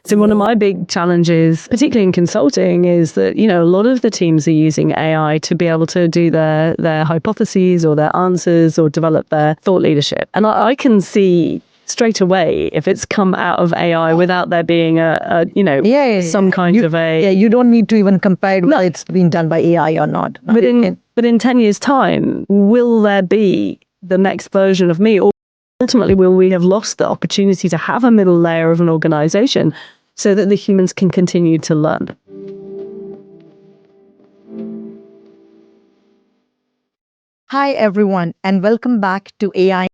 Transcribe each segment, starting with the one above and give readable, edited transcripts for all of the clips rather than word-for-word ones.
So one of my big challenges, particularly in consulting, is that, a lot of the teams are using AI to be able to do their hypotheses or their answers or develop their thought leadership. And I can see straight away if it's come out of AI without there being some kind of a... Yeah, you don't need to even compare whether it's been done by AI or not. But in 10 years' time, will there be the next version of me? Or ultimately, will we have lost the opportunity to have a middle layer of an organization so that the humans can continue to learn? Hi, everyone, and welcome back to AI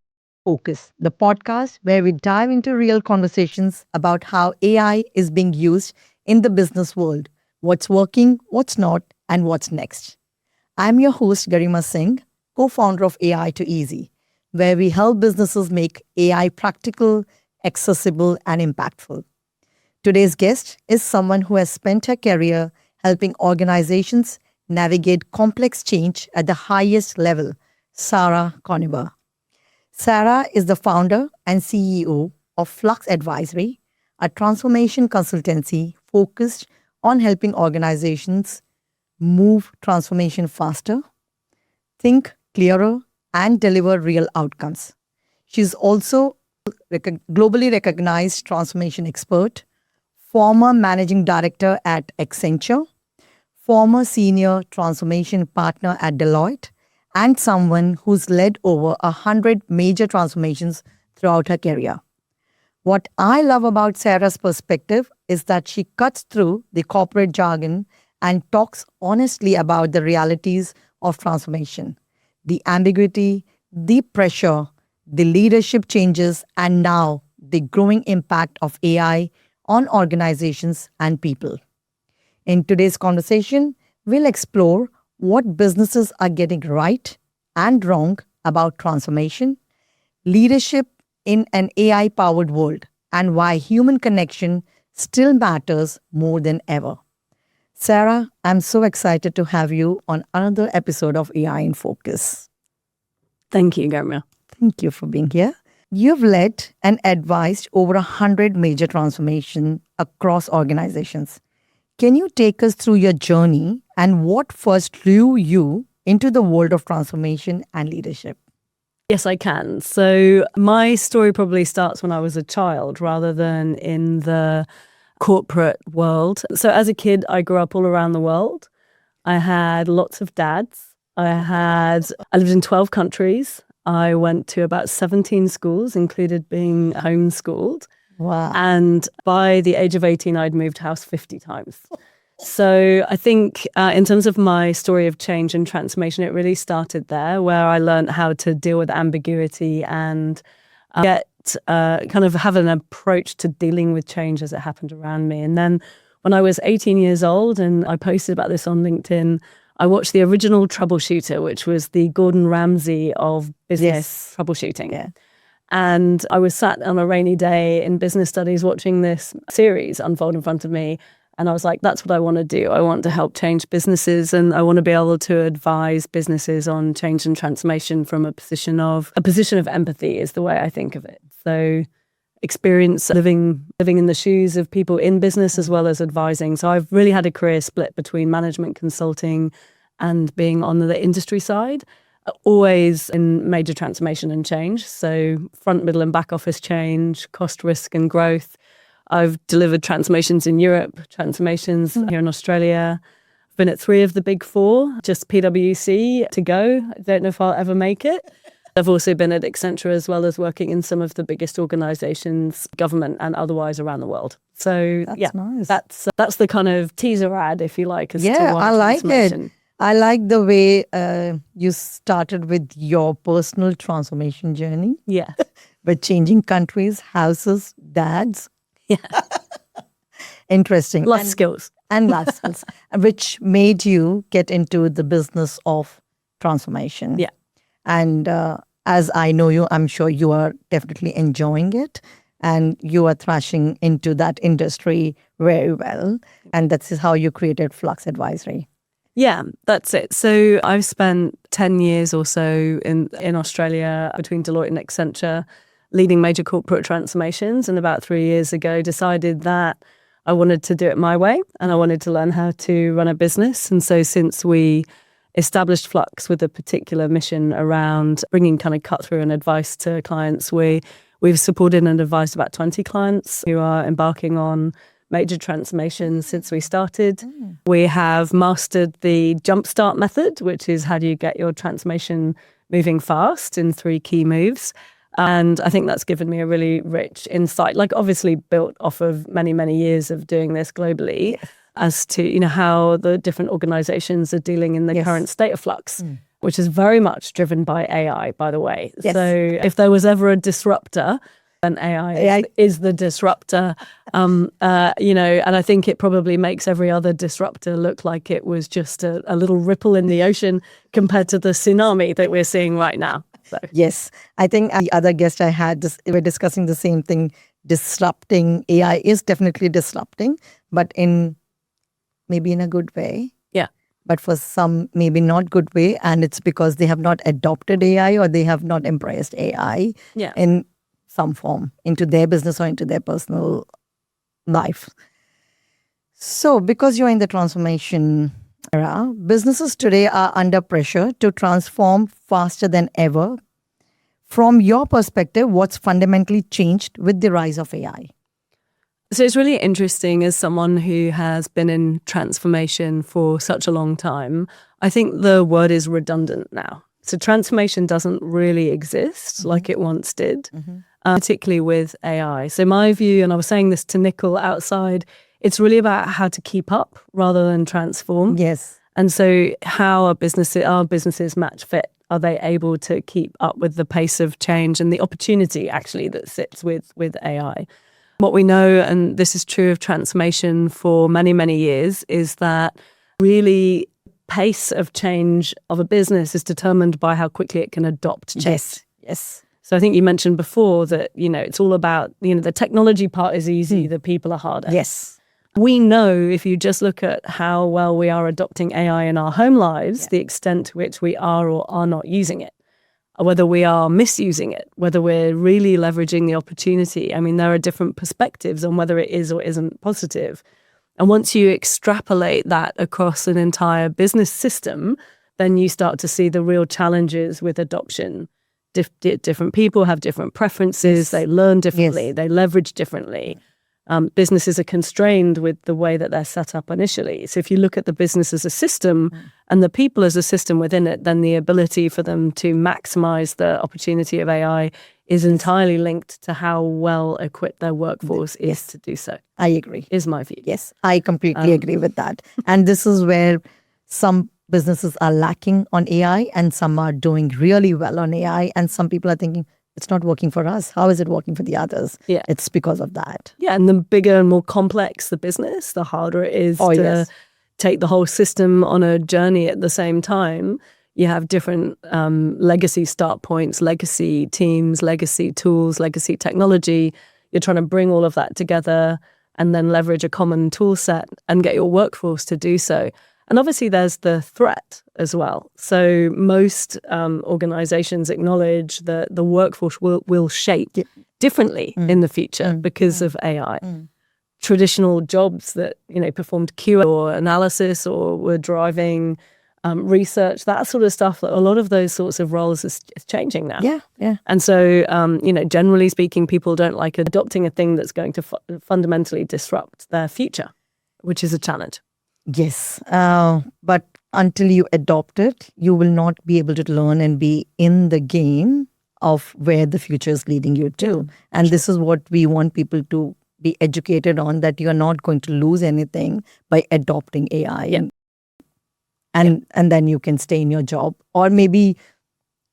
Focus, the podcast where we dive into real conversations about how AI is being used in the business world, what's working, what's not, and what's next. I'm your host, Garima Singh, co-founder of AI to Easy, where we help businesses make AI practical, accessible, and impactful. Today's guest is someone who has spent her career helping organizations navigate complex change at the highest level, Sarah Conibear. Sarah is the founder and CEO of Flux Advisory, a transformation consultancy focused on helping organizations move transformation faster, think clearer, and deliver real outcomes. She's also a globally recognized transformation expert, former managing director at Accenture, former senior transformation partner at Deloitte, and someone who's led over 100 major transformations throughout her career. What I love about Sarah's perspective is that she cuts through the corporate jargon and talks honestly about the realities of transformation, the ambiguity, the pressure, the leadership changes, and now the growing impact of AI on organizations and people. In today's conversation, we'll explore what businesses are getting right and wrong about transformation, leadership in an AI-powered world, and why human connection still matters more than ever. Sarah, I'm so excited to have you on another episode of AI in Focus. Thank you, Garima. Thank you for being here. You've led and advised over 100 major transformations across organizations. Can you take us through your journey and what first drew you into the world of transformation and leadership? Yes, I can. So my story probably starts when I was a child rather than in the corporate world. So as a kid, I grew up all around the world. I had lots of dads. I lived in 12 countries. I went to about 17 schools, included being homeschooled. Wow. And by the age of 18, I'd moved house 50 times. So I think in terms of my story of change and transformation, it really started there, where I learned how to deal with ambiguity and kind of have an approach to dealing with change as it happened around me. And then when I was 18 years old, and I posted about this on LinkedIn, I watched the original Troubleshooter, which was the Gordon Ramsay of business troubleshooting. Yeah. And I was sat on a rainy day in business studies watching this series unfold in front of me. And I was like, that's what I want to do. I want to help change businesses, and I want to be able to advise businesses on change and transformation from a position of empathy is the way I think of it. So experience living in the shoes of people in business as well as advising. So I've really had a career split between management consulting and being on the industry side, always in major transformation and change. So front, middle and back office change, cost, risk and growth. I've delivered transformations in Europe, transformations here in Australia. I've been at 3 of the big 4, just PwC to go. I don't know if I'll ever make it. I've also been at Accenture as well as working in some of the biggest organizations, government and otherwise around the world. So Nice. That's the kind of teaser ad, if you like, as to why I like transformation. it. I like the way you started with your personal transformation journey. Yeah. With changing countries, houses, dads. Yeah. Interesting. Life skills. And life skills, which made you get into the business of transformation. Yeah. And as I know you, I'm sure you are definitely enjoying it. And you are thrashing into that industry very well. And that's how you created Flux Advisory. Yeah, that's it. So I've spent 10 years or so in Australia between Deloitte and Accenture leading major corporate transformations, and about 3 years ago decided that I wanted to do it my way, and I wanted to learn how to run a business. And so since we established Flux with a particular mission around bringing kind of cut through and advice to clients, we've supported and advised about 20 clients who are embarking on major transformations since we started. We have mastered the jumpstart method, which is how do you get your transformation moving fast in 3 key moves. And I think that's given me a really rich insight, like obviously built off of many, many years of doing this globally, as to, how the different organizations are dealing in the current state of flux, which is very much driven by AI, by the way. So if there was ever a disruptor, then AI is the disruptor, and I think it probably makes every other disruptor look like it was just a little ripple in the ocean compared to the tsunami that we're seeing right now. So. Yes, I think the other guest I had, we're discussing the same thing. Disrupting AI is definitely disrupting, but maybe in a good way. Yeah. But for some, maybe not good way, and it's because they have not adopted AI or they have not embraced AI in some form into their business or into their personal life. So, because you're in the transformation era, businesses today are under pressure to transform faster than ever. From your perspective, what's fundamentally changed with the rise of AI? So it's really interesting, as someone who has been in transformation for such a long time, I think the word is redundant now. So transformation doesn't really exist like it once did, particularly with AI. So my view, and I was saying this to Nicole outside, it's really about how to keep up rather than transform. Yes. And so how are businesses match fit? Are they able to keep up with the pace of change and the opportunity actually that sits with AI? What we know, and this is true of transformation for many, many years, is that really pace of change of a business is determined by how quickly it can adopt change. Yes. So I think you mentioned before that, it's all about, the technology part is easy, the people are harder. Yes. We know if you just look at how well we are adopting AI in our home lives, the extent to which we are or are not using it, whether we are misusing it, whether we're really leveraging the opportunity. I mean, there are different perspectives on whether it is or isn't positive. And once you extrapolate that across an entire business system, then you start to see the real challenges with adoption. Different people have different preferences, they learn differently, they leverage differently. Businesses are constrained with the way that they're set up initially. So if you look at the business as a system and the people as a system within it, then the ability for them to maximize the opportunity of AI is entirely linked to how well equipped their workforce is to do so. I agree. Is my view. Yes, I completely agree with that. And this is where some businesses are lacking on AI and some are doing really well on AI. And some people are thinking, it's not working for us. How is it working for the others? Yeah. It's because of that. Yeah, and the bigger and more complex the business, the harder it is to take the whole system on a journey at the same time. You have different legacy start points, legacy teams, legacy tools, legacy technology. You're trying to bring all of that together and then leverage a common tool set and get your workforce to do so. And obviously there's the threat as well. So most organizations acknowledge that the workforce will shape differently in the future because of AI. Traditional jobs that, performed QA or analysis or were driving research, that sort of stuff, a lot of those sorts of roles is changing now. Yeah. And so, generally speaking, people don't like adopting a thing that's going to fundamentally disrupt their future, which is a challenge. Yes, but until you adopt it, you will not be able to learn and be in the game of where the future is leading you to. And this is what we want people to be educated on, that you're not going to lose anything by adopting AI. And then you can stay in your job or maybe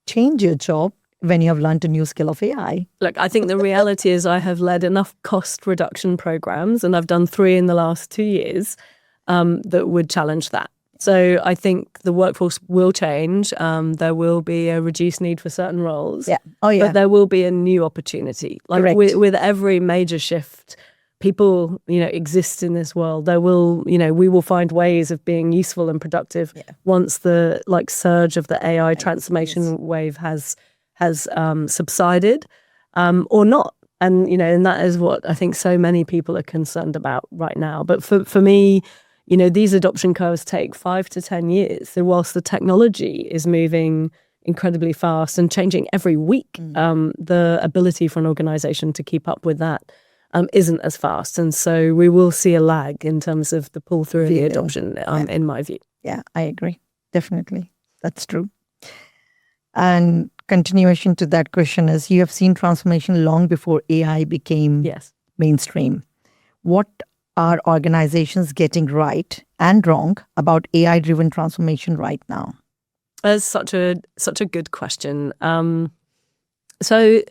change your job when you have learned a new skill of AI. Look, I think the reality is I have led enough cost reduction programs, and I've done 3 in the last 2 years, that would challenge that. So I think the workforce will change. There will be a reduced need for certain roles. But there will be a new opportunity. Like with every major shift, people, exist in this world. There will, we will find ways of being useful and productive once the surge of the AI transformation wave has subsided, or not. And that is what I think so many people are concerned about right now. But for me, these adoption curves take 5 to 10 years. So whilst the technology is moving incredibly fast and changing every week, the ability for an organization to keep up with that isn't as fast. And so we will see a lag in terms of the pull through of the adoption, in my view. Yeah, I agree. Definitely. That's true. And continuation to that question is, you have seen transformation long before AI became mainstream. What are organizations getting right and wrong about AI-driven transformation right now? That's such a good question. So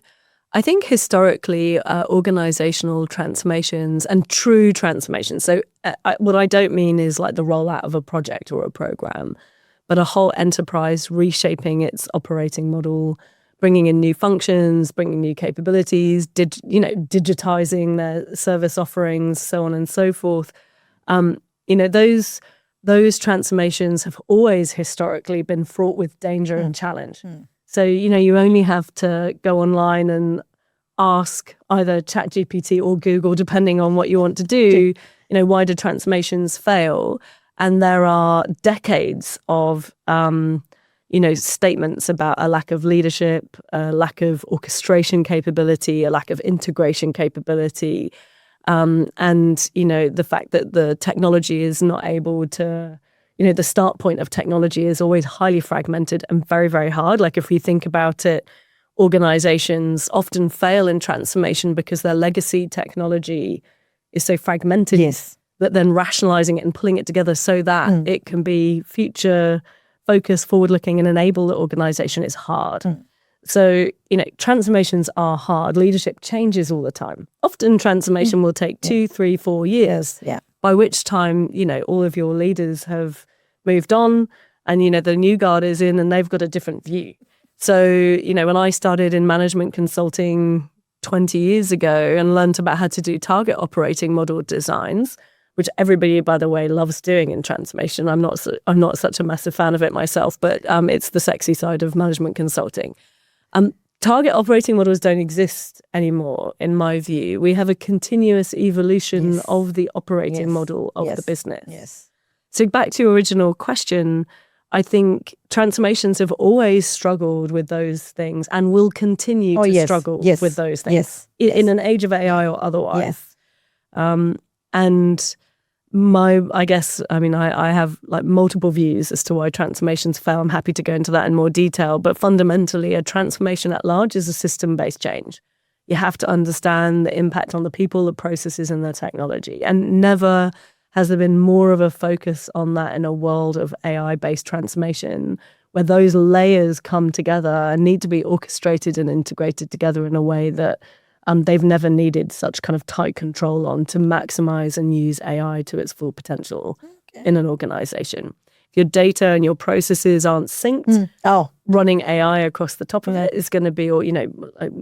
I think historically, organizational transformations and true transformations. So what I don't mean is like the rollout of a project or a program, but a whole enterprise reshaping its operating model, bringing in new functions, bringing new capabilities, digitizing their service offerings, so on and so forth. Those transformations have always historically been fraught with danger and challenge. So, you only have to go online and ask either ChatGPT or Google, depending on what you want to do, why do transformations fail? And there are decades of, statements about a lack of leadership, a lack of orchestration capability, a lack of integration capability, and, the fact that the technology is not able to, the start point of technology is always highly fragmented and very, very hard. Like if we think about it, organizations often fail in transformation because their legacy technology is so fragmented that then rationalizing it and pulling it together so that it can be future focused, forward-looking and enable the organization is hard. So, transformations are hard. Leadership changes all the time. Often transformation will take 2, 3, 4 years, by which time, all of your leaders have moved on and, the new guard is in and they've got a different view. So, when I started in management consulting 20 years ago and learned about how to do target operating model designs, which everybody, by the way, loves doing in transformation. I'm not such a massive fan of it myself, but it's the sexy side of management consulting. Target operating models don't exist anymore, in my view. We have a continuous evolution of the operating model of the business. So back to your original question, I think transformations have always struggled with those things and will continue to struggle with those things in an age of AI or otherwise. And I have like multiple views as to why transformations fail. I'm happy to go into that in more detail, but fundamentally a transformation at large is a system-based change. You have to understand the impact on the people, the processes and the technology. And never has there been more of a focus on that in a world of AI-based transformation, where those layers come together and need to be orchestrated and integrated together in a way that they've never needed such kind of tight control on to maximize and use AI to its full potential in an organization. If your data and your processes aren't synced, running AI across the top of it is going to be, or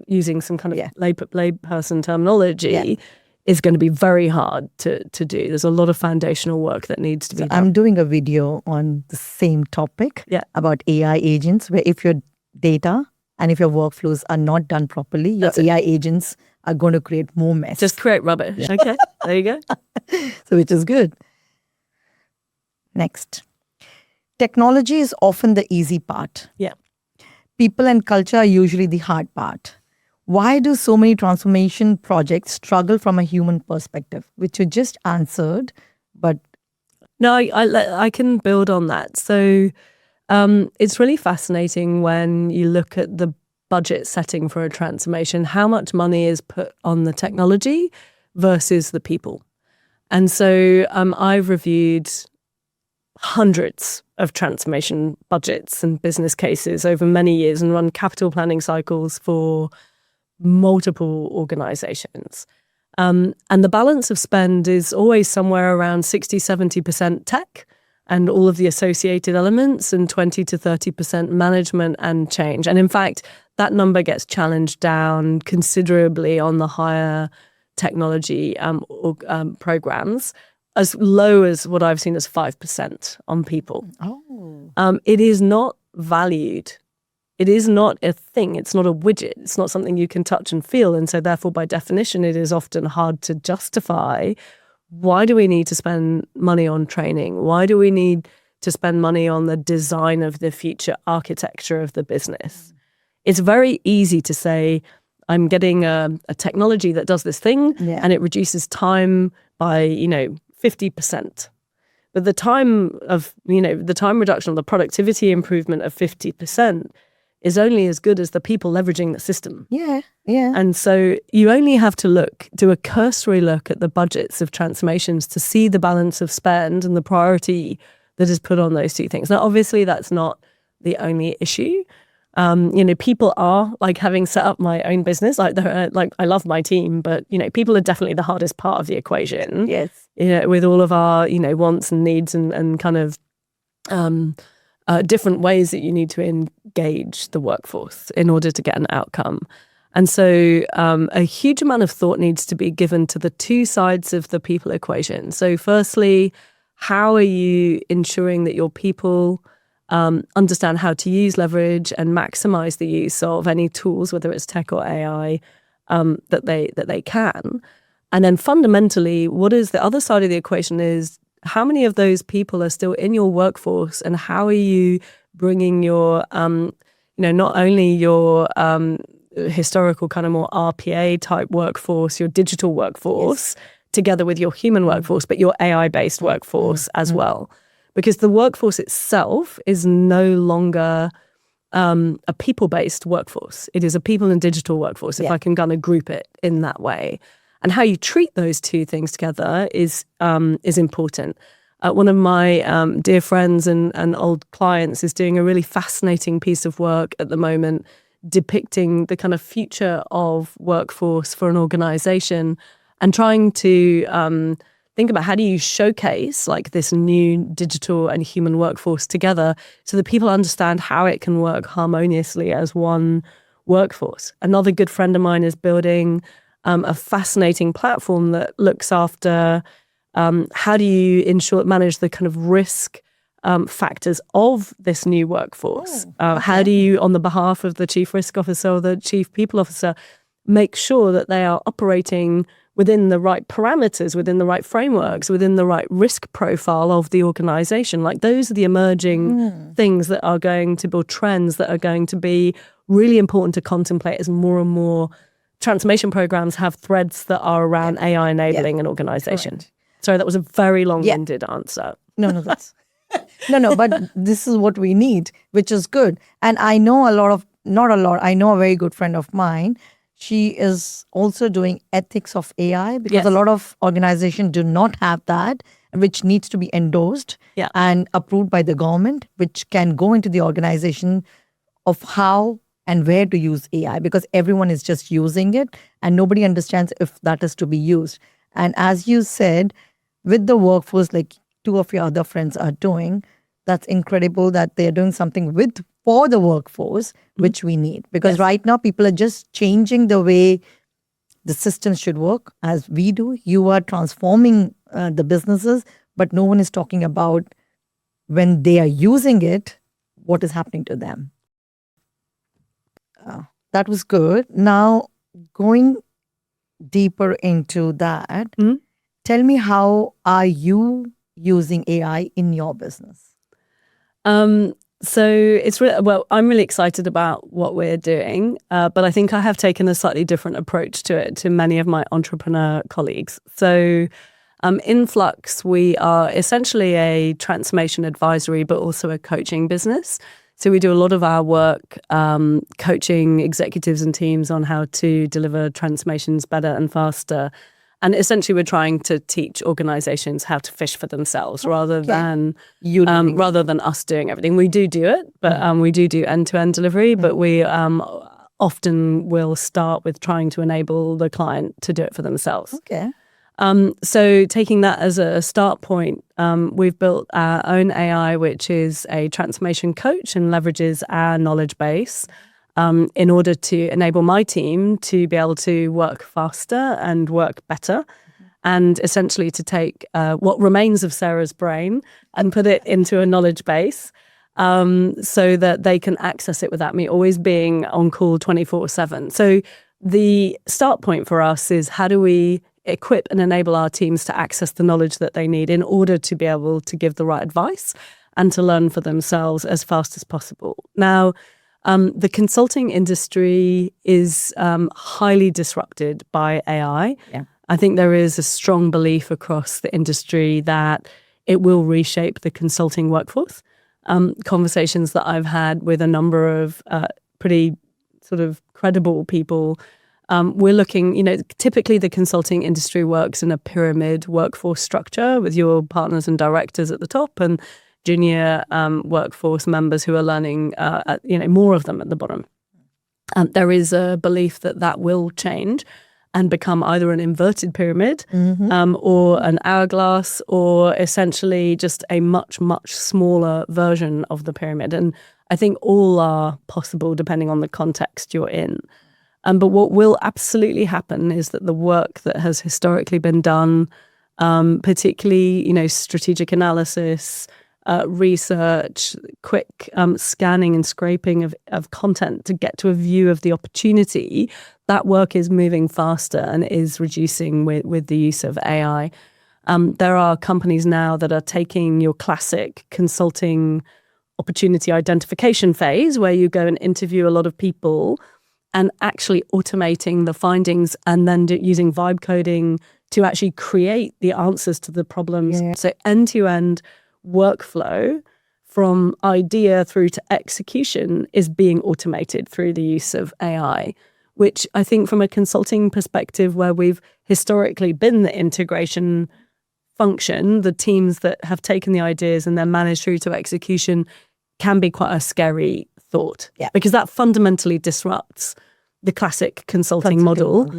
using some kind of layperson terminology, is going to be very hard to do. There's a lot of foundational work that needs to be done. I'm doing a video on the same topic about AI agents, where if your data and if your workflows are not done properly, your AI agents are going to create more mess. Just create rubbish. Okay, there you go. So which is good. Next. Technology is often the easy part. People and culture are usually the hard part. Why do so many transformation projects struggle from a human perspective? Which you just answered, but... No, I can build on that. So it's really fascinating when you look at the budget setting for a transformation, how much money is put on the technology versus the people. And so I've reviewed hundreds of transformation budgets and business cases over many years and run capital planning cycles for multiple organizations. And the balance of spend is always somewhere around 60-70% tech and all of the associated elements, and 20 to 30% management and change. And in fact, that number gets challenged down considerably on the higher technology programs, as low as what I've seen as 5% on people. It is not valued it is not a thing. It's not a widget. It's not something you can touch and feel. And so therefore, by definition, it is often hard to justify. Why do we need to spend money on training? Why do we need to spend money on the design of the future architecture of the business? It's very easy to say, I'm getting a technology that does this thing and it reduces time by, 50%. But the time reduction or the productivity improvement of 50% is only as good as the people leveraging the system. Yeah. And so you only have to do a cursory look at the budgets of transformations to see the balance of spend and the priority that is put on those two things. Now, obviously, that's not the only issue. People are, like, having set up my own business, I love my team, but, people are definitely the hardest part of the equation. Yes. With all of our, wants and needs and kind of different ways that you need to engage the workforce in order to get an outcome. And so a huge amount of thought needs to be given to the two sides of the people equation. So firstly, how are you ensuring that your people understand how to use leverage and maximize the use of any tools, whether it's tech or AI, that they can? And then fundamentally, what is the other side of the equation is how many of those people are still in your workforce, and how are you bringing your, not only your historical kind of more RPA type workforce, your digital workforce, together with your human workforce, but your AI-based workforce as well. Because the workforce itself is no longer a people-based workforce. It is a people and digital workforce, if I can kind of group it in that way. And how you treat those two things together is important. One of my dear friends and old clients is doing a really fascinating piece of work at the moment, depicting the kind of future of workforce for an organization and trying to think about how do you showcase like this new digital and human workforce together so that people understand how it can work harmoniously as one workforce. Another good friend of mine is building a fascinating platform that looks after how do you manage the kind of risk factors of this new workforce. How do you, on the behalf of the chief risk officer or the chief people officer, make sure that they are operating within the right parameters, within the right frameworks, within the right risk profile of the organization? Like, those are the emerging things that are going to build trends that are going to be really important to contemplate as more and more transformation programs have threads that are around AI enabling an organization. Correct. Sorry, that was a very long-winded answer. No, that's no, but this is what we need, which is good. And I know I know a very good friend of mine. She is also doing ethics of AI because a lot of organizations do not have that, which needs to be endorsed and approved by the government, which can go into the organization of how and where to use AI, because everyone is just using it and nobody understands if that is to be used. And as you said, with the workforce, like two of your other friends are doing, that's incredible that they're doing something for the workforce, which we need. Because right now, people are just changing the way the systems should work as we do. You are transforming the businesses, but no one is talking about when they are using it, what is happening to them. That was good. Now, going deeper into that, tell me, how are you using AI in your business? So it's I'm really excited about what we're doing, but I think I have taken a slightly different approach to it to many of my entrepreneur colleagues. So in Flux, we are essentially a transformation advisory, but also a coaching business. So we do a lot of our work coaching executives and teams on how to deliver transformations better and faster. And essentially, we're trying to teach organizations how to fish for themselves rather than us doing everything. We do it, but we do end-to-end delivery. But we often will start with trying to enable the client to do it for themselves. Okay. So taking that as a start point, we've built our own AI, which is a transformation coach and leverages our knowledge base in order to enable my team to be able to work faster and work better, and essentially to take what remains of Sarah's brain and put it into a knowledge base so that they can access it without me always being on call 24/7. So the start point for us is how do we equip and enable our teams to access the knowledge that they need in order to be able to give the right advice and to learn for themselves as fast as possible. Now, the consulting industry is highly disrupted by AI. Yeah. I think there is a strong belief across the industry that it will reshape the consulting workforce. Conversations that I've had with a number of pretty sort of credible people, we're looking, typically the consulting industry works in a pyramid workforce structure with your partners and directors at the top and junior workforce members who are learning, more of them at the bottom. There is a belief that that will change and become either an inverted pyramid or an hourglass or essentially just a much, much smaller version of the pyramid. And I think all are possible depending on the context you're in. But what will absolutely happen is that the work that has historically been done, particularly, strategic analysis, research, quick scanning and scraping of content to get to a view of the opportunity, that work is moving faster and is reducing with the use of AI. There are companies now that are taking your classic consulting opportunity identification phase where you go and interview a lot of people and actually automating the findings and then using vibe coding to actually create the answers to the problems. Yeah. So end-to-end workflow from idea through to execution is being automated through the use of AI, which I think from a consulting perspective where we've historically been the integration function, the teams that have taken the ideas and then managed through to execution can be quite a scary thought. Yeah. Because that fundamentally disrupts the classic consulting model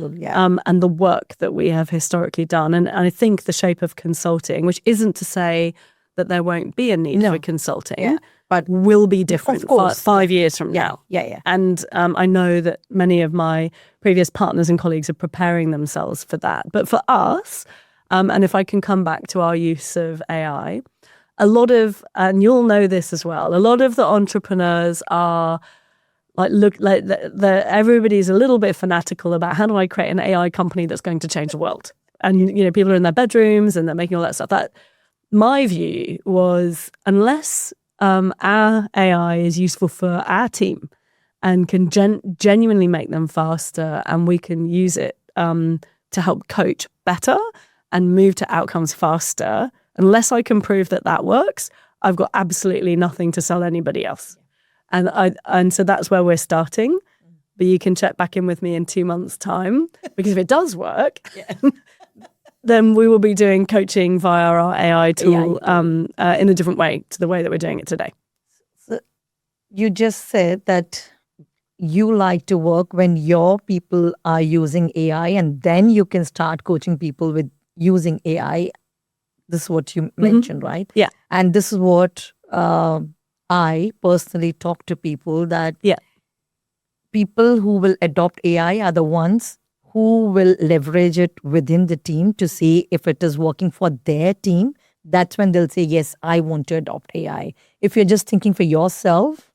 and the work that we have historically done. And I think the shape of consulting, which isn't to say that there won't be a need for consulting, but will be different 5 years from now. Yeah. And I know that many of my previous partners and colleagues are preparing themselves for that. But for us, and if I can come back to our use of AI, a lot of, and you'll know this as well, a lot of the entrepreneurs are everybody's a little bit fanatical about how do I create an AI company that's going to change the world? And, people are in their bedrooms and they're making all that stuff. That my view was unless our AI is useful for our team and can genuinely make them faster and we can use it to help coach better and move to outcomes faster, unless I can prove that that works, I've got absolutely nothing to sell anybody else. And so that's where we're starting. But you can check back in with me in 2 months' time, because if it does work, then we will be doing coaching via our AI tool in a different way to the way that we're doing it today. So you just said that you like to work when your people are using AI and then you can start coaching people with using AI. This is what you mentioned, right? Yeah. And this is what I personally talk to people that people who will adopt AI are the ones who will leverage it within the team to see if it is working for their team. That's when they'll say, yes, I want to adopt AI. If you're just thinking for yourself,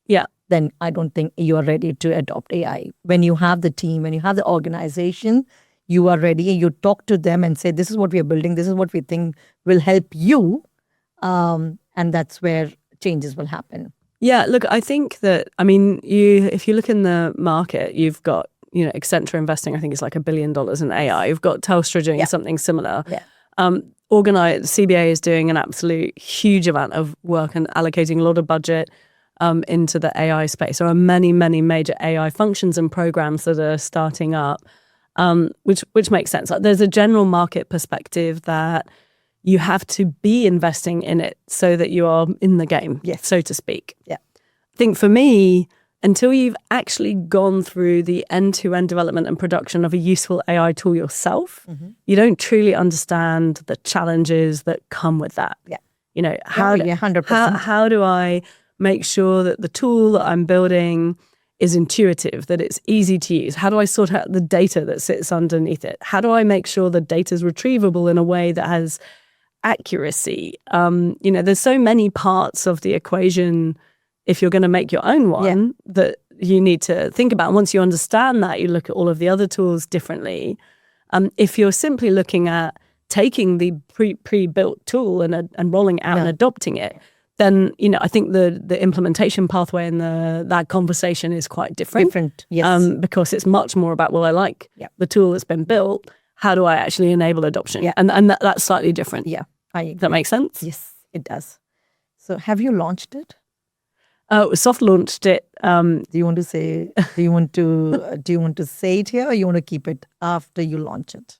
then I don't think you're ready to adopt AI. When you have the team, when you have the organization, you are ready, you talk to them and say, this is what we are building, this is what we think will help you. And that's where changes will happen. Yeah, look, I think that, if you look in the market, you've got, Accenture investing, I think it's like $1 billion in AI. You've got Telstra doing something similar. Yeah. CBA is doing an absolute huge amount of work and allocating a lot of budget into the AI space. There are many, many major AI functions and programs that are starting up, which makes sense. Like, there's a general market perspective that you have to be investing in it so that you are in the game, so to speak. Yeah. I think for me, until you've actually gone through the end-to-end development and production of a useful AI tool yourself, you don't truly understand the challenges that come with that. Yeah. How 100%. How do I make sure that the tool that I'm building is intuitive, that it's easy to use? How do I sort out the data that sits underneath it? How do I make sure the data is retrievable in a way that has accuracy? There's so many parts of the equation if you're going to make your own one, that you need to think about. And once you understand that, you look at all of the other tools differently. If you're simply looking at taking the pre-built tool and rolling it out and adopting it, then I think the implementation pathway and that conversation is quite different. Yes. Because it's much more about, well, I like the tool that's been built. How do I actually enable adoption? Yeah. And that's slightly different. Yeah, I agree. Does that make sense? Yes, it does. So, have you launched it? Soft launched it. Do you want to say? Do you want to say it here, or you want to keep it after you launch it?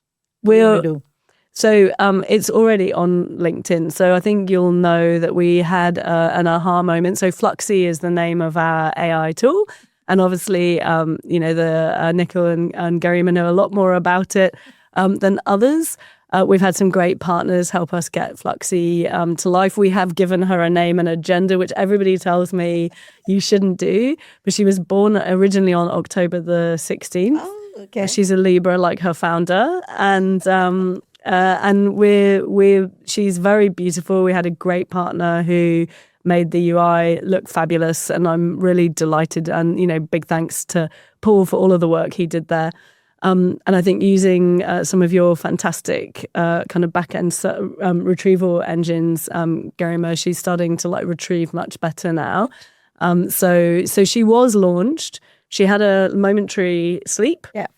So it's already on LinkedIn. So I think you'll know that we had an aha moment. So Fluxy is the name of our AI tool. And obviously, the Nikhil and Garima know a lot more about it than others. We've had some great partners help us get Fluxy to life. We have given her a name and agenda, which everybody tells me you shouldn't do. But she was born originally on October the 16th. Oh, okay. She's a Libra like her founder. And she's very beautiful. We had a great partner who made the UI look fabulous, and I'm really delighted. And big thanks to Paul for all of the work he did there. And I think using some of your fantastic kind of back-end retrieval engines, Garima, she's starting to retrieve much better now. So she was launched. She had a momentary sleep. Yeah.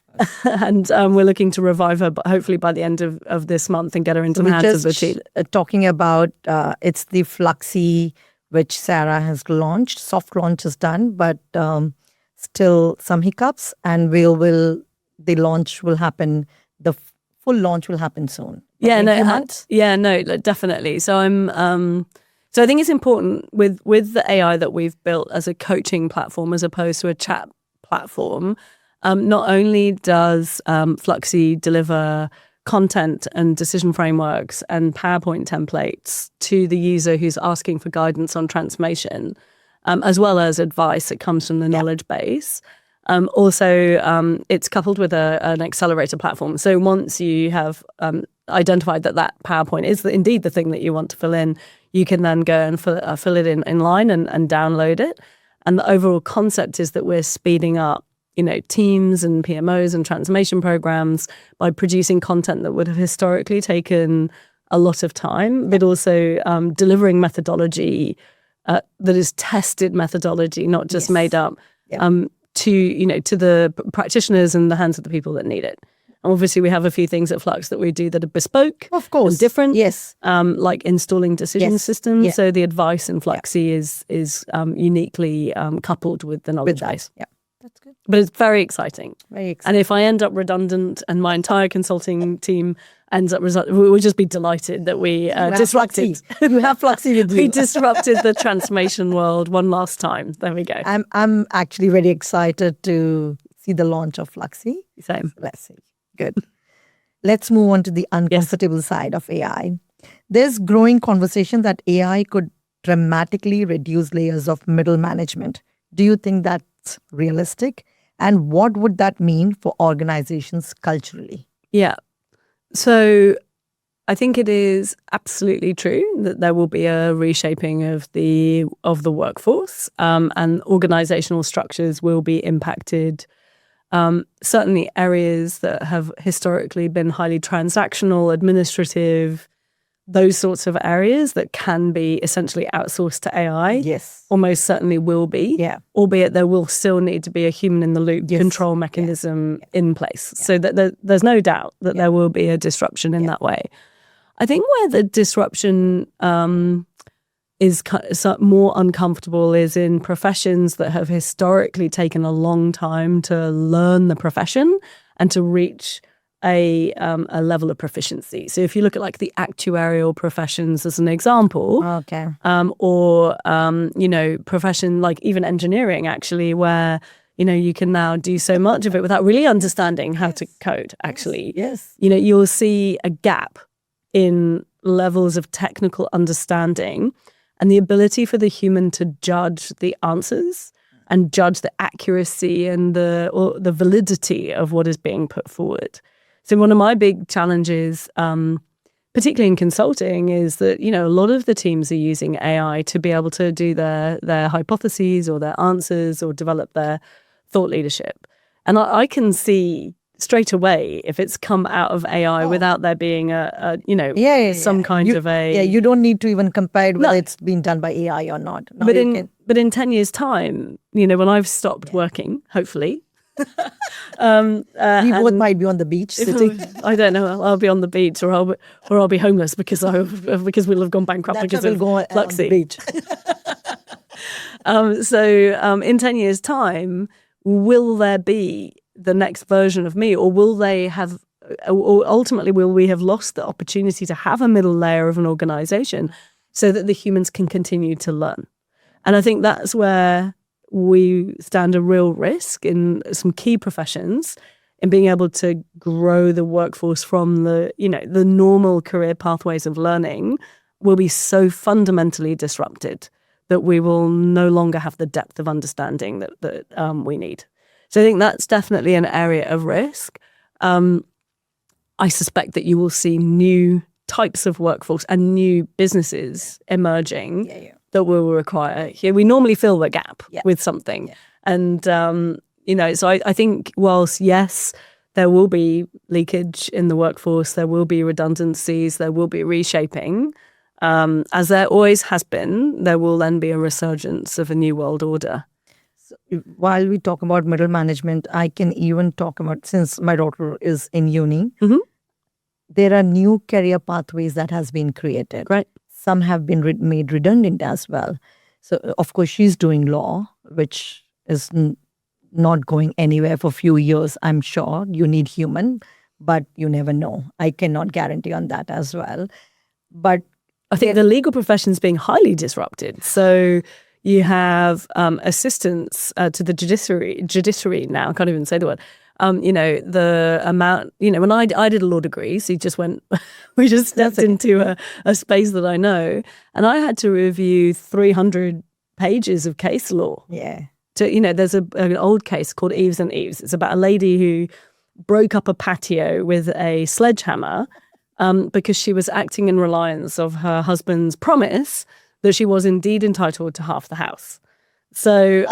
And we're looking to revive her, but hopefully by the end of this month, and get her into the hands of the team. Talking about it's the Fluxy, which Sarah has launched. Soft launch is done, but still some hiccups, and the launch will happen. The full launch will happen soon. Yeah, definitely. So so I think it's important with the AI that we've built as a coaching platform as opposed to a chat platform. Not only does Fluxy deliver content and decision frameworks and PowerPoint templates to the user who's asking for guidance on transformation, as well as advice that comes from the knowledge base. Also, it's coupled with an accelerator platform. So once you have identified that PowerPoint is indeed the thing that you want to fill in, you can then go and fill it in line and download it. And the overall concept is that we're speeding up teams and PMOs and transformation programs by producing content that would have historically taken a lot of time, but also delivering methodology that is tested methodology, not just made up, to the practitioners and the hands of the people that need it. And obviously, we have a few things at Flux that we do that are bespoke, of course, and different. Yes, like installing decision systems. Yeah. So the advice in Fluxy is uniquely coupled with the knowledge base. Yeah. That's good. But it's very exciting. Very exciting. And if I end up redundant and my entire consulting team ends up we'll just be delighted that we disrupted. You have Fluxy with you. We disrupted the transformation world one last time. There we go. I'm actually very excited to see the launch of Fluxy. Same. Let's see. Good. Let's move on to the uncomfortable side of AI. There's growing conversation that AI could dramatically reduce layers of middle management. Do you think that's realistic? And what would that mean for organizations culturally? Yeah. So I think it is absolutely true that there will be a reshaping of the workforce, and organizational structures will be impacted. Certainly areas that have historically been highly transactional, administrative, those sorts of areas that can be essentially outsourced to AI, yes, almost certainly will be. Yeah. Albeit there will still need to be a human-in-the-loop control mechanism in place. So that there's no doubt that there will be a disruption in that way. I think where the disruption is more uncomfortable is in professions that have historically taken a long time to learn the profession and to reach a level of proficiency. So if you look at the actuarial professions as an example, or profession like even engineering actually, where you can now do so much of it without really understanding how to code. Actually, you'll see a gap in levels of technical understanding and the ability for the human to judge the answers and judge the accuracy and the validity of what is being put forward. So one of my big challenges particularly in consulting, is that, you know, a lot of the teams are using AI to be able to do their hypotheses or their answers or develop their thought leadership. And I can see straight away if it's come out of AI without there being some kind of a... Yeah, you don't need to even compare it whether it's been done by AI or not. No, but in 10 years' time, you know, when I've stopped working, hopefully... we both might be on the beach sitting. I don't know. I'll be on the beach, or I'll be homeless because we'll have gone bankrupt because of Flux. On the beach. In 10 years' time, will there be the next version of me, or will they have? Or ultimately, will we have lost the opportunity to have a middle layer of an organization so that the humans can continue to learn? And I think that's where we stand a real risk in some key professions in being able to grow the workforce from the normal career pathways of learning will be so fundamentally disrupted that we will no longer have the depth of understanding that we need. So I think that's definitely an area of risk. I suspect that you will see new types of workforce and new businesses emerging that will require. We normally fill the gap with something. And, so I think whilst, yes, there will be leakage in the workforce, there will be redundancies, there will be reshaping, as there always has been, there will then be a resurgence of a new world order. So while we talk about middle management, I can even talk about, since my daughter is in uni, there are new career pathways that has been created. Right. Some have been made redundant as well. So, of course, she's doing law, which is not going anywhere for a few years, I'm sure. You need human, but you never know. I cannot guarantee on that as well. But I think the legal profession is being highly disrupted. So you have assistants to the judiciary now, I can't even say the word. The amount, when I did a law degree, so we just stepped into a space that I know, and I had to review 300 pages of case law. Yeah. There's an old case called Eves and Eves. It's about a lady who broke up a patio with a sledgehammer because she was acting in reliance of her husband's promise that she was indeed entitled to half the house. So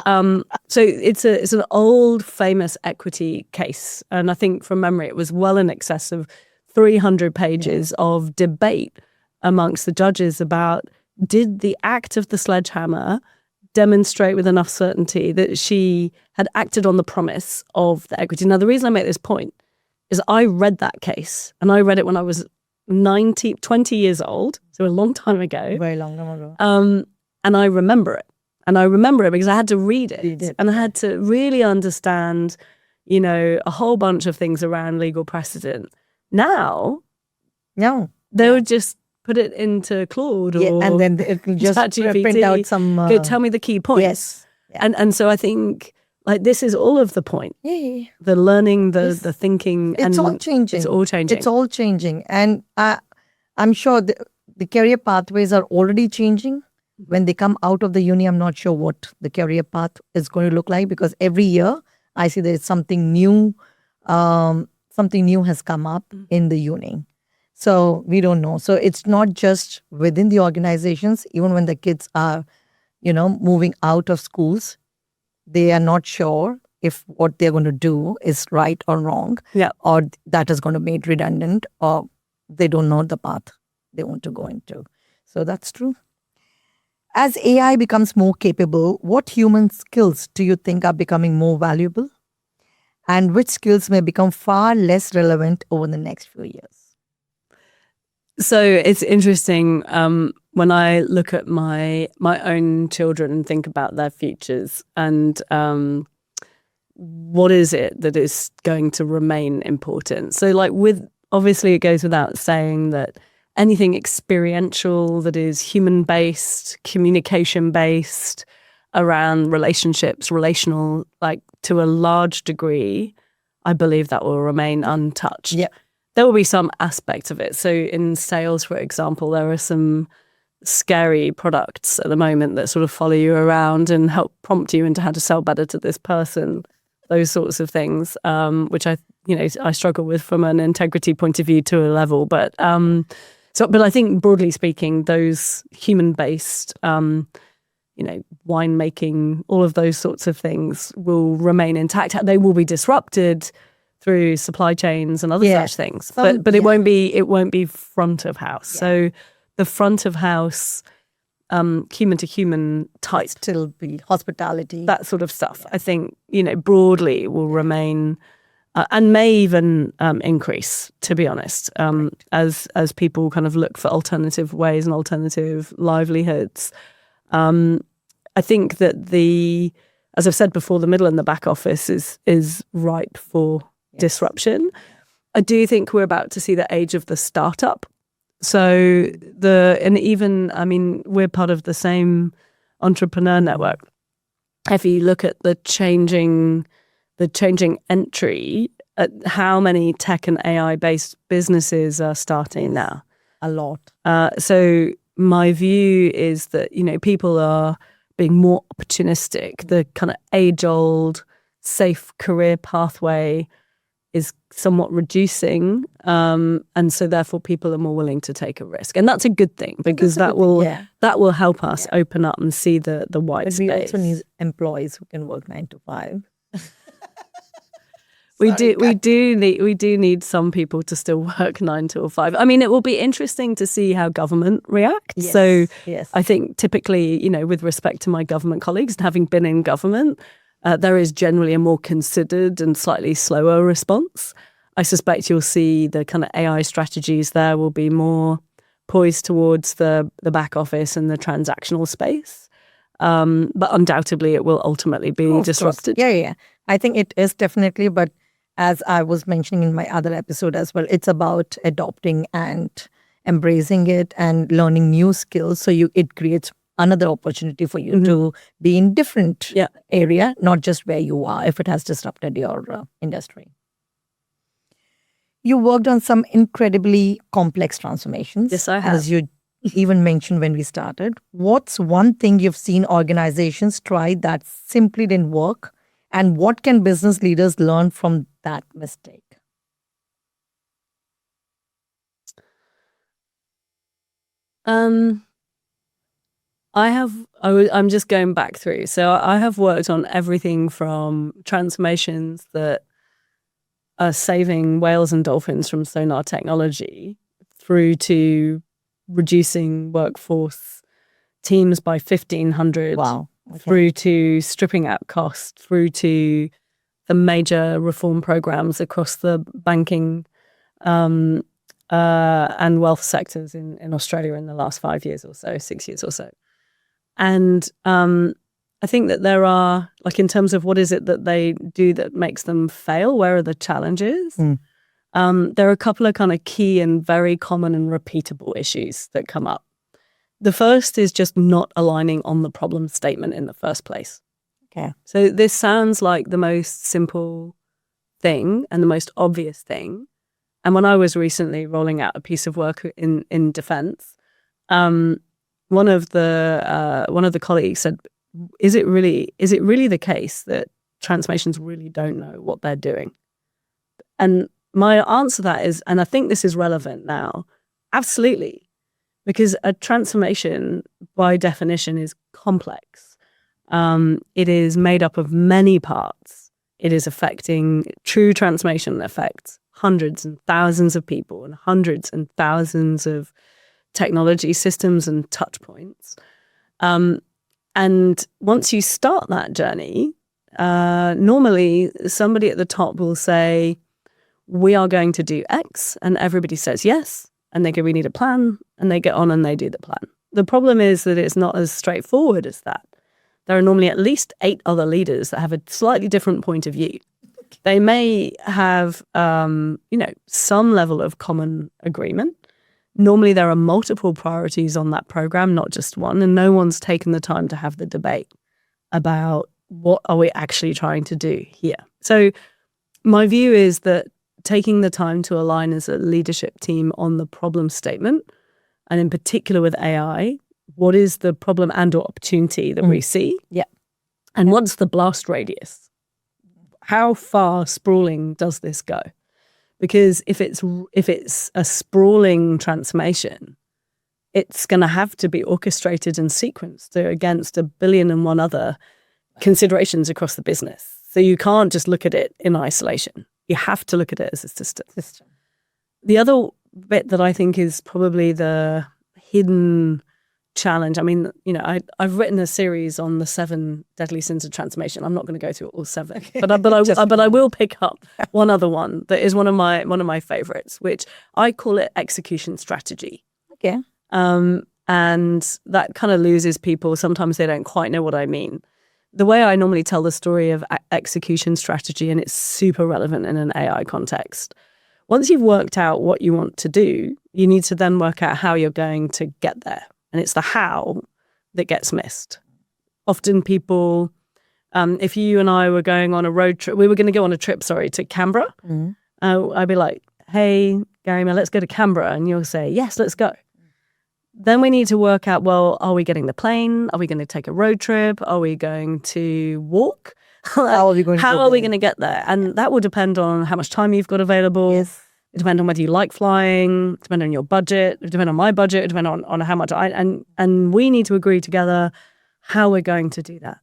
it's an old famous equity case, and I think from memory it was well in excess of 300 pages of debate amongst the judges about, did the act of the sledgehammer demonstrate with enough certainty that she had acted on the promise of the equity. Now, the reason I make this point is I read that case, and I read it when I was 20 years old, so a long time ago. Very long time ago. And I remember it. And I remember it because I had to read it. And I had to really understand, a whole bunch of things around legal precedent. Now, they would just put it into Claude or and then it will just print out some... tell me the key points. Yes. Yeah. And so I think, this is all of the point. Yeah. The learning, the thinking. It's all changing. It's all changing. It's all changing. And I'm sure the career pathways are already changing. When they come out of the uni, I'm not sure what the career path is going to look like, because every year I see there's something new. Something new has come up in the uni. So we don't know. So it's not just within the organizations. Even when the kids are, moving out of schools, they are not sure if what they're going to do is right or wrong, or that is going to be made redundant, or they don't know the path they want to go into. So that's true. As AI becomes more capable, what human skills do you think are becoming more valuable? And which skills may become far less relevant over the next few years? So it's interesting when I look at my own children and think about their futures, and what is it that is going to remain important. So obviously it goes without saying that anything experiential that is human-based, communication-based, around relationships, relational, to a large degree, I believe that will remain untouched. Yeah. There will be some aspects of it. So in sales, for example, there are some scary products at the moment that sort of follow you around and help prompt you into how to sell better to this person, those sorts of things, which I struggle with from an integrity point of view to a level. But But I think broadly speaking, those human-based, winemaking, all of those sorts of things will remain intact. They will be disrupted through supply chains and other such things, but it won't be front of house. So the front of house, human to human type, still be hospitality, that sort of stuff. I think broadly will remain. And may even increase, to be honest, as people kind of look for alternative ways and alternative livelihoods. I think that as I've said before, the middle and the back office is ripe for disruption. I do think we're about to see the age of the startup. So we're part of the same entrepreneur network. If you look at the changing entry at how many tech and AI-based businesses are starting now. A lot. So my view is that, people are being more opportunistic. The kind of age-old, safe career pathway is somewhat reducing. And so therefore people are more willing to take a risk. And that's a good thing because that will help us open up and see the white space. We also need employees who can work 9 to 5. We do need some people to still work 9 to 5. I mean, it will be interesting to see how government reacts. I think typically, with respect to my government colleagues, having been in government, there is generally a more considered and slightly slower response. I suspect you'll see the kind of AI strategies there will be more poised towards the back office and the transactional space. But undoubtedly, it will ultimately be disrupted. Yeah. I think it is definitely, but as I was mentioning in my other episode as well, it's about adopting and embracing it and learning new skills. So it creates another opportunity for you to be in different area, not just where you are, if it has disrupted your industry. You worked on some incredibly complex transformations. Yes, I have. As you even mentioned when we started. What's one thing you've seen organizations try that simply didn't work? And what can business leaders learn from that mistake? I'm just going back through. So I have worked on everything from transformations that are saving whales and dolphins from sonar technology through to reducing workforce teams by 1,500. Wow. Okay. Through to stripping out costs, through to the major reform programs across the banking and wealth sectors in Australia in the last 5 years or so, 6 years or so. And I think that there are, in terms of what is it that they do that makes them fail, where are the challenges? There are a couple of kind of key and very common and repeatable issues that come up. The first is just not aligning on the problem statement in the first place. Okay. So this sounds like the most simple thing and the most obvious thing. And when I was recently rolling out a piece of work in defense, one of the colleagues said, "Is it really the case that transformations really don't know what they're doing?" And my answer to that is, and I think this is relevant now, absolutely. Because a transformation, by definition, is complex. It is made up of many parts. It is affecting true transformation affects hundreds and thousands of people and hundreds and thousands of technology systems and touch points. And once you start that journey, normally somebody at the top will say, "We are going to do X," and everybody says yes. And they go, "We need a plan," and they get on and they do the plan. The problem is that it's not as straightforward as that. There are normally at least 8 other leaders that have a slightly different point of view. They may have, some level of common agreement. Normally there are multiple priorities on that program, not just one, and no one's taken the time to have the debate about what are we actually trying to do here. So my view is that taking the time to align as a leadership team on the problem statement, and in particular with AI, what is the problem and or opportunity that we see? Yeah. And what's the blast radius? How far sprawling does this go? Because if it's a sprawling transformation, it's going to have to be orchestrated and sequenced against 1,000,000,001 other considerations across the business. So you can't just look at it in isolation. You have to look at it as a system. The other bit that I think is probably the hidden challenge. I mean, I've written a series on the 7 deadly sins of transformation. I'm not going to go through all 7, but I will pick up one other one that is one of my favorites, which I call it execution strategy. Okay. And that kind of loses people. Sometimes they don't quite know what I mean. The way I normally tell the story of execution strategy, and it's super relevant in an AI context. Once you've worked out what you want to do, you need to then work out how you're going to get there. And it's the how that gets missed. Often people, if you and I were going on a road trip, we were going to go on a trip, to Canberra. I'd be like, hey, Garima, let's go to Canberra. And you'll say, yes, let's go. Then we need to work out, well, are we getting the plane? Are we going to take a road trip? Are we going to walk? How are we going to get there? And that will depend on how much time you've got available. Yes. It depends on whether you like flying. It depends on your budget. It depends on my budget. It depends on how much and we need to agree together how we're going to do that.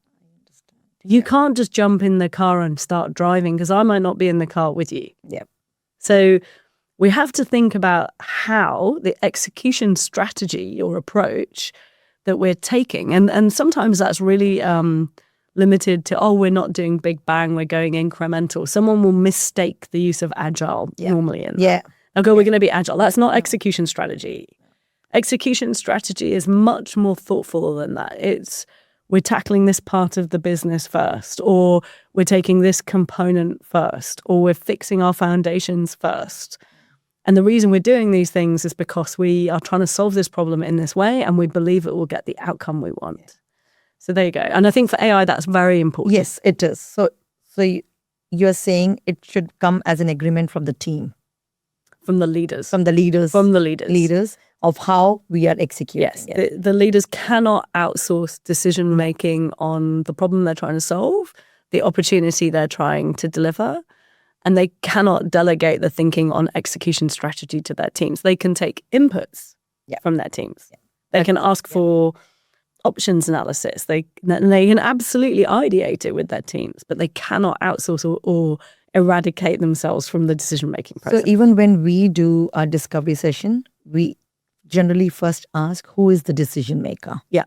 You can't just jump in the car and start driving because I might not be in the car with you. Yeah. So we have to think about how the execution strategy or approach that we're taking. And sometimes that's really limited to, we're not doing big bang, we're going incremental. Someone will mistake the use of agile normally. They'll go, we're going to be agile. That's not execution strategy. Execution strategy is much more thoughtful than that. It's we're tackling this part of the business first, or we're taking this component first, or we're fixing our foundations first. And the reason we're doing these things is because we are trying to solve this problem in this way, and we believe it will get the outcome we want. Yeah. So there you go. And I think for AI, that's very important. Yes, it is. So you're saying it should come as an agreement from the team. From the leaders. From the leaders. From the leaders. Leaders of how we are executing. Yes. The leaders cannot outsource decision-making on the problem they're trying to solve, the opportunity they're trying to deliver, and they cannot delegate the thinking on execution strategy to their teams. They can take inputs from their teams. Yeah. They can ask for options analysis. They can absolutely ideate it with their teams, but they cannot outsource or eradicate themselves from the decision-making process. So even when we do a discovery session, we generally first ask, who is the decision maker? Yeah.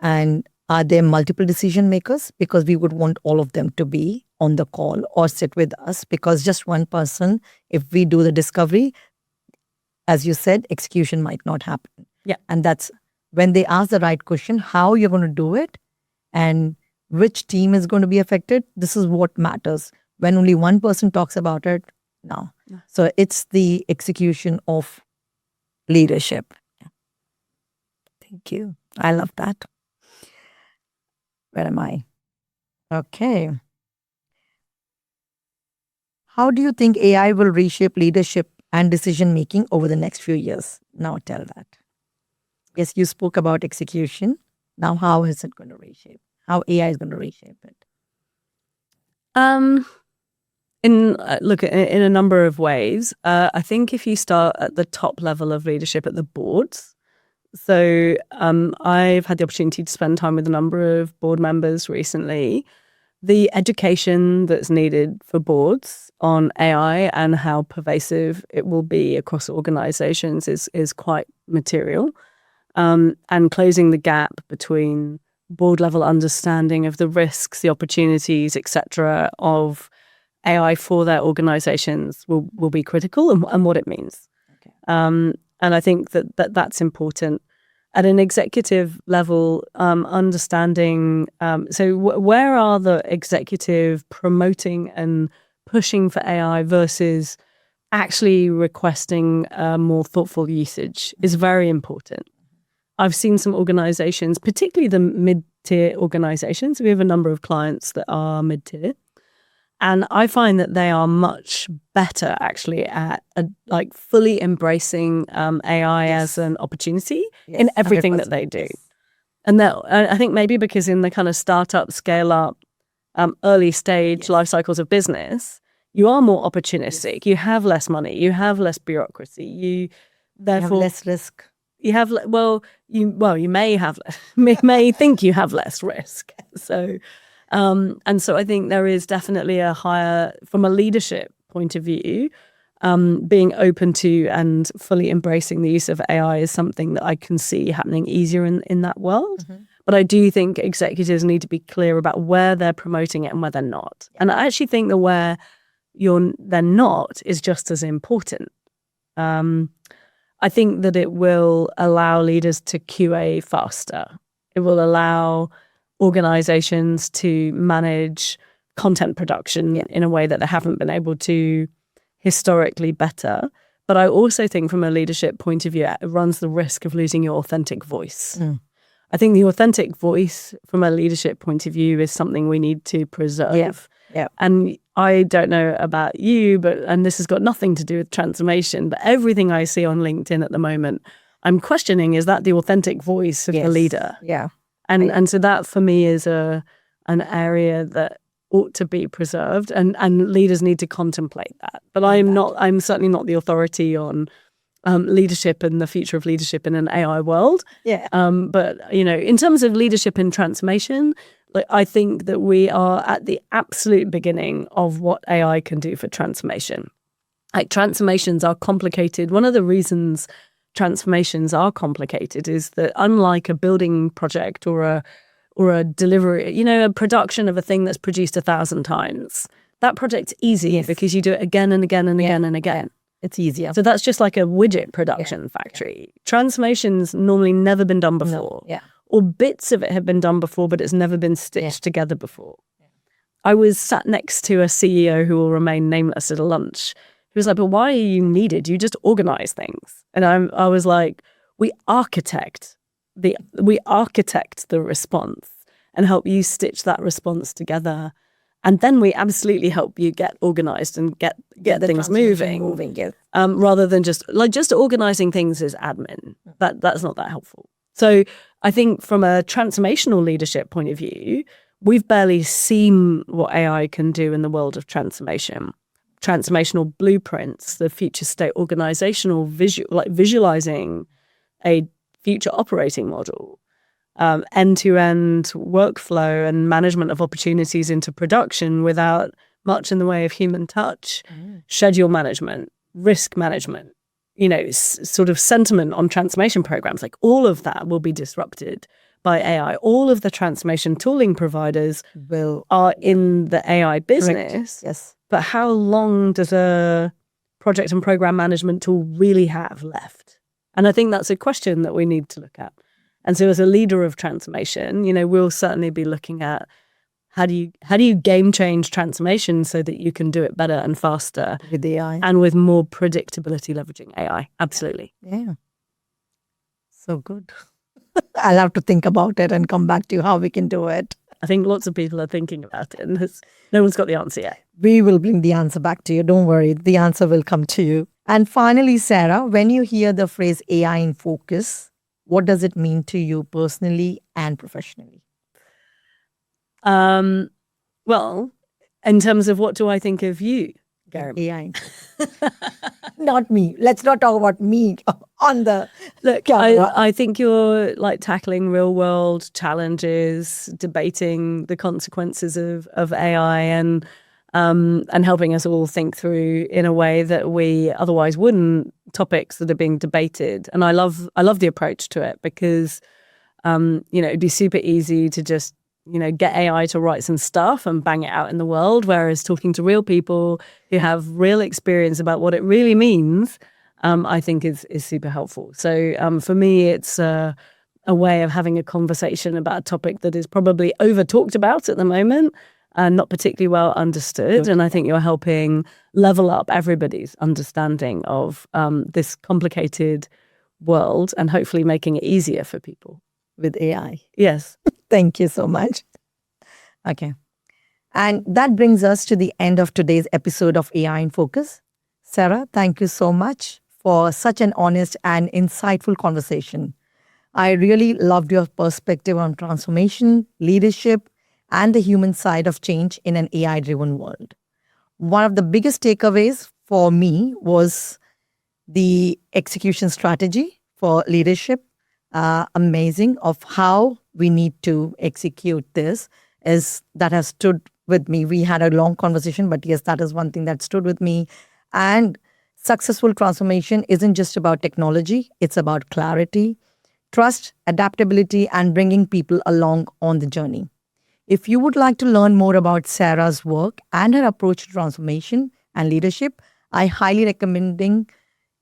And are there multiple decision makers? Because we would want all of them to be on the call or sit with us, because just one person, if we do the discovery, as you said, execution might not happen. Yeah. And that's when they ask the right question, how you're going to do it and which team is going to be affected. This is what matters. When only one person talks about it, no. Yeah. So it's the execution of leadership. Yeah. Thank you. I love that. Where am I? Okay. How do you think AI will reshape leadership and decision making over the next few years? Now tell that. Yes, you spoke about execution. Now how is it going to reshape? How AI is going to reshape it? In a number of ways. I think if you start at the top level of leadership at the boards, so I've had the opportunity to spend time with a number of board members recently. The education that's needed for boards on AI and how pervasive it will be across organizations is quite material. And closing the gap between board level understanding of the risks, the opportunities, etc., of AI for their organizations will be critical and what it means. Okay. And I think that's important. At an executive level, understanding, where are the executive promoting and pushing for AI versus actually requesting more thoughtful usage is very important. I've seen some organizations, particularly the mid-tier organizations. We have a number of clients that are mid-tier. And I find that they are much better actually at fully embracing AI as an opportunity in everything that they do. Yes. And I think maybe because in the kind of startup, scale up, early stage life cycles of business, you are more opportunistic. You have less money. You have less bureaucracy. You Therefore have less risk. You have you may think you have less risk. So, and so I think there is definitely a higher, from a leadership point of view, being open to and fully embracing the use of AI is something that I can see happening easier in that world. But I do think executives need to be clear about where they're promoting it and where they're not. And I actually think that where they're not is just as important. I think that it will allow leaders to QA faster. It will allow organizations to manage content production in a way that they haven't been able to historically better. But I also think from a leadership point of view, it runs the risk of losing your authentic voice. I think the authentic voice from a leadership point of view is something we need to preserve. And I don't know about you, and this has got nothing to do with transformation, but everything I see on LinkedIn at the moment, I'm questioning, is that the authentic voice of the leader? And so that for me is an area that ought to be preserved, and leaders need to contemplate that. But I'm certainly not the authority on leadership and the future of leadership in an AI world. But, in terms of leadership and transformation, I think that we are at the absolute beginning of what AI can do for transformation. Transformations are complicated. One of the reasons transformations are complicated is that unlike a building project or a delivery, a production of a thing that's produced 1,000 times, that project's easy because you do it again and again and again and again. It's easier. So that's just like a widget production factory. Transformation's normally never been done before. Or bits of it have been done before, but it's never been stitched together before. I was sat next to a CEO who will remain nameless at a lunch. He was like, but why are you needed? You just organize things. And I was like, we architect the response and help you stitch that response together. And then we absolutely help you get organized and get things moving. Rather than just organizing things as admin. That's not that helpful. So I think from a transformational leadership point of view, we've barely seen what AI can do in the world of transformation. Transformational blueprints, the future state organizational visualizing a future operating model, end-to-end workflow and management of opportunities into production without much in the way of human touch, schedule management, risk management, sort of sentiment on transformation programs, like all of that will be disrupted by AI. All of the transformation tooling providers are in the AI business. Yes. But how long does a project and program management tool really have left? And I think that's a question that we need to look at. And so as a leader of transformation, we'll certainly be looking at how do you game change transformation so that you can do it better and faster with AI and with more predictability leveraging AI. Absolutely. Yeah. So good. I'll have to think about it and come back to you how we can do it. I think lots of people are thinking about it and no one's got the answer yet. We will bring the answer back to you. Don't worry. The answer will come to you. And finally, Sarah, when you hear the phrase AI in focus, what does it mean to you personally and professionally? Well, in terms of what do I think of you, Garima? AI. Not me. Let's not talk about me on the Look, camera. I think you're tackling real world challenges, debating the consequences of AI and helping us all think through in a way that we otherwise wouldn't, topics that are being debated. And I love the approach to it because, it'd be super easy to just, get AI to write some stuff and bang it out in the world. Whereas talking to real people who have real experience about what it really means, I think is super helpful. So for me, it's a way of having a conversation about a topic that is probably over talked about at the moment and not particularly well understood. And I think you're helping level up everybody's understanding of this complicated world and hopefully making it easier for people. With AI. Yes. Thank you so much. Okay. And that brings us to the end of today's episode of AI in Focus. Sarah, thank you so much for such an honest and insightful conversation. I really loved your perspective on transformation, leadership, and the human side of change in an AI-driven world. One of the biggest takeaways for me was the execution strategy for leadership. Amazing of how we need to execute this is that has stood with me. We had a long conversation, but yes, that is one thing that stood with me. And successful transformation isn't just about technology, it's about clarity, trust, adaptability, and bringing people along on the journey. If you would like to learn more about Sarah's work and her approach to transformation and leadership, I highly recommending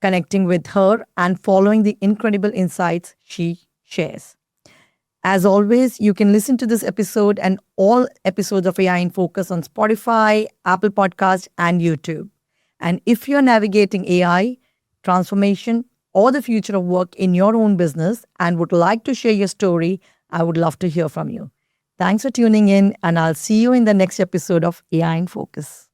connecting with her and following the incredible insights she shares. As always, you can listen to this episode and all episodes of AI in Focus on Spotify, Apple Podcasts, and YouTube. And if you're navigating AI, transformation, or the future of work in your own business and would like to share your story, I would love to hear from you. Thanks for tuning in, and I'll see you in the next episode of AI in Focus.